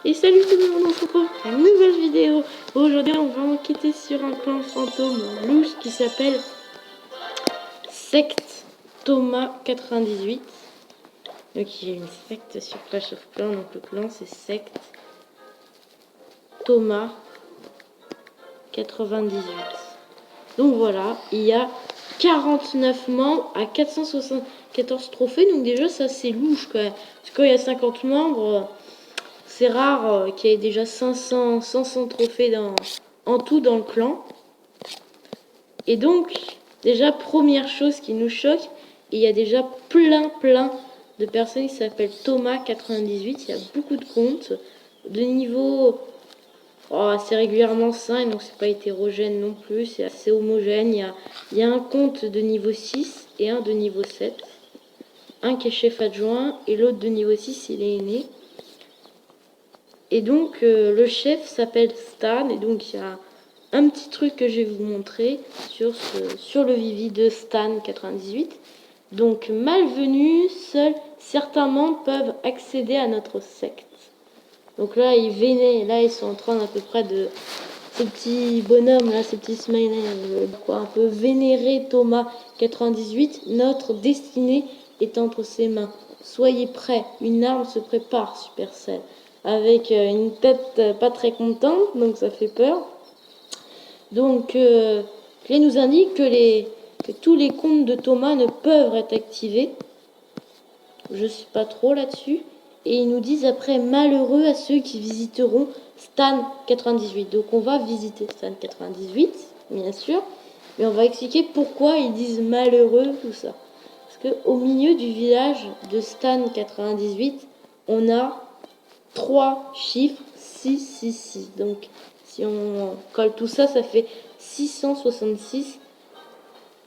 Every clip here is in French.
Et salut tout le monde, on se retrouve pour une nouvelle vidéo. Aujourd'hui on va enquêter sur un clan fantôme louche qui s'appelle Secte Thomas 98. Donc il y a une secte sur Clash of Clans, donc le clan c'est Secte Thomas 98. Donc voilà, il y a 49 membres à 474 trophées, donc déjà ça c'est louche quand même. Parce que quand il y a 50 membres... c'est rare qu'il y ait déjà 500 trophées en tout dans le clan. Et donc, déjà, première chose qui nous choque, il y a déjà plein de personnes qui s'appellent Thomas98. Il y a beaucoup de comptes de niveau assez régulièrement 5, donc c'est pas hétérogène non plus, c'est assez homogène. Il y a un compte de niveau 6 et un de niveau 7. Un qui est chef adjoint et l'autre de niveau 6, il est aîné. Et donc le chef s'appelle Stan, et donc il y a un petit truc que je vais vous montrer sur le Vivi de Stan 98. Donc malvenus, seuls certains membres peuvent accéder à notre secte. Donc là ils sont en train à peu près de ces petits bonhommes là, ces petits smileys, un peu vénérer Thomas 98. Notre destinée est entre ses mains. Soyez prêts, une arme se prépare, Supercell. Avec une tête pas très contente, donc ça fait peur. Donc, il nous indique que tous les comptes de Thomas ne peuvent être activés. Je ne suis pas trop là-dessus. Et ils nous disent après, malheureux à ceux qui visiteront Stan 98. Donc, on va visiter Stan 98, bien sûr. Mais on va expliquer pourquoi ils disent malheureux, tout ça. Parce qu'au milieu du village de Stan 98, on a 3 chiffres, 666. Donc, si on colle tout ça, ça fait 666.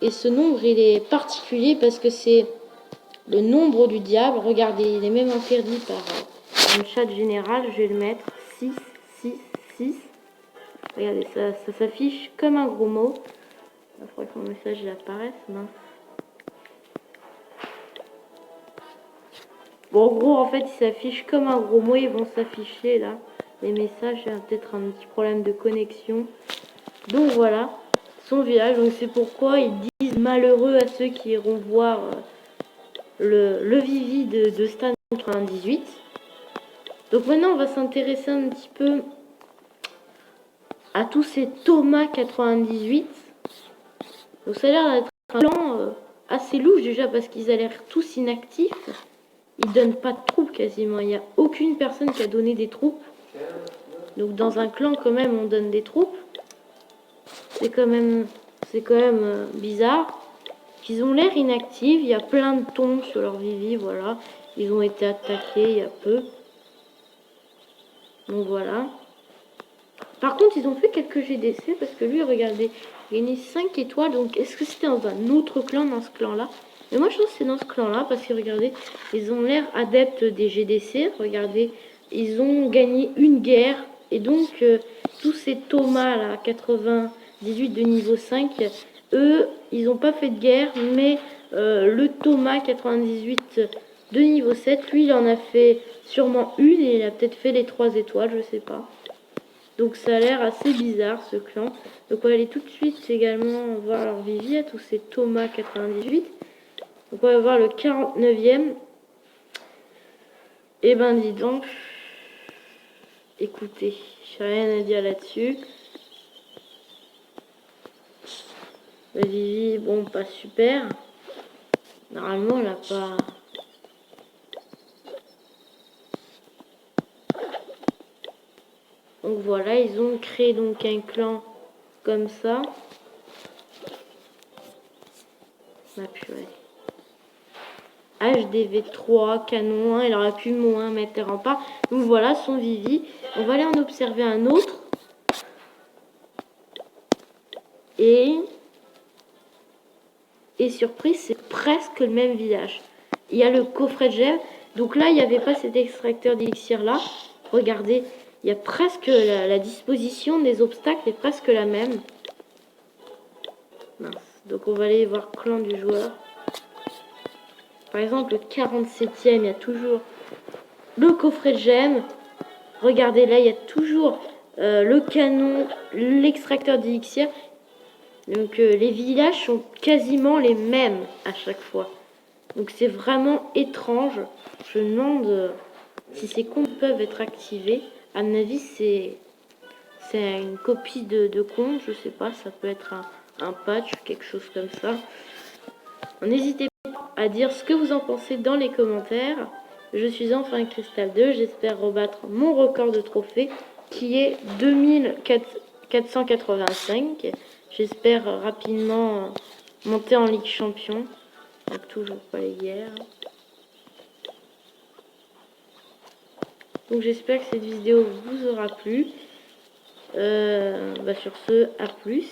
Et ce nombre, il est particulier parce que c'est le nombre du diable. Regardez, il est même interdit par le chat général. Je vais le mettre 666. Regardez, ça s'affiche comme un gros mot. Il faudrait que mon message il apparaisse. Mince. Bon, en gros, en fait, il s'affiche comme un gros mot. Ils vont s'afficher là. Les messages, il y a peut-être un petit problème de connexion. Donc voilà, son village. Donc c'est pourquoi ils disent malheureux à ceux qui iront voir le Vivi de Stan 98. Donc maintenant, on va s'intéresser un petit peu à tous ces Thomas 98. Donc ça a l'air d'être un clan assez louche déjà parce qu'ils ont l'air tous inactifs. Ils donnent pas de troupes quasiment. Il n'y a aucune personne qui a donné des troupes. Donc dans un clan quand même on donne des troupes. C'est quand même bizarre. Ils ont l'air inactifs. Il y a plein de tombes sur leur Vivi, voilà. Ils ont été attaqués il y a peu. Donc voilà. Par contre, ils ont fait quelques GDC parce que lui, regardez, il a gagné 5 étoiles. Donc est-ce que c'était dans un autre clan, dans ce clan-là? Mais moi, je pense que c'est dans ce clan-là parce que regardez, ils ont l'air adeptes des GDC. Regardez, ils ont gagné une guerre. Et donc, tous ces Thomas, là, 98 de niveau 5, eux, ils n'ont pas fait de guerre, mais le Thomas 98 de niveau 7, lui, il en a fait sûrement une et il a peut-être fait les 3 étoiles, je sais pas. Donc ça a l'air assez bizarre ce clan. Donc on va aller tout de suite également voir leur Vivi à tous ces Thomas 98. Donc on va voir le 49e. Et ben dis donc, écoutez, j'ai rien à dire là-dessus. Le Vivi, bon, pas super. Normalement, elle n'a pas... Donc voilà, ils ont créé donc un clan comme ça. Ah purée. HDV3, canon 1, il aurait pu moins mettre les remparts. Donc voilà son Vivi. On va aller en observer un autre. Et surprise, c'est presque le même village. Il y a le coffret de gemme. Donc là, il n'y avait pas cet extracteur d'élixir là. Regardez, il y a presque la disposition des obstacles est presque la même. Mince. Donc on va aller voir clan du joueur. Par exemple, le 47e, il y a toujours le coffret de gemme. Regardez là, il y a toujours le canon, l'extracteur d'élixir. Donc les villages sont quasiment les mêmes à chaque fois. Donc c'est vraiment étrange. Je me demande si ces comptes peuvent être activés. À mon avis, c'est une copie de compte. Je sais pas, ça peut être un patch, quelque chose comme ça. N'hésitez pas à dire ce que vous en pensez dans les commentaires. Je suis enfin Crystal 2. J'espère rebattre mon record de trophées qui est 2485. J'espère rapidement monter en Ligue Champion. Donc toujours pas les guerres. Donc j'espère que cette vidéo vous aura plu. Sur ce, à plus.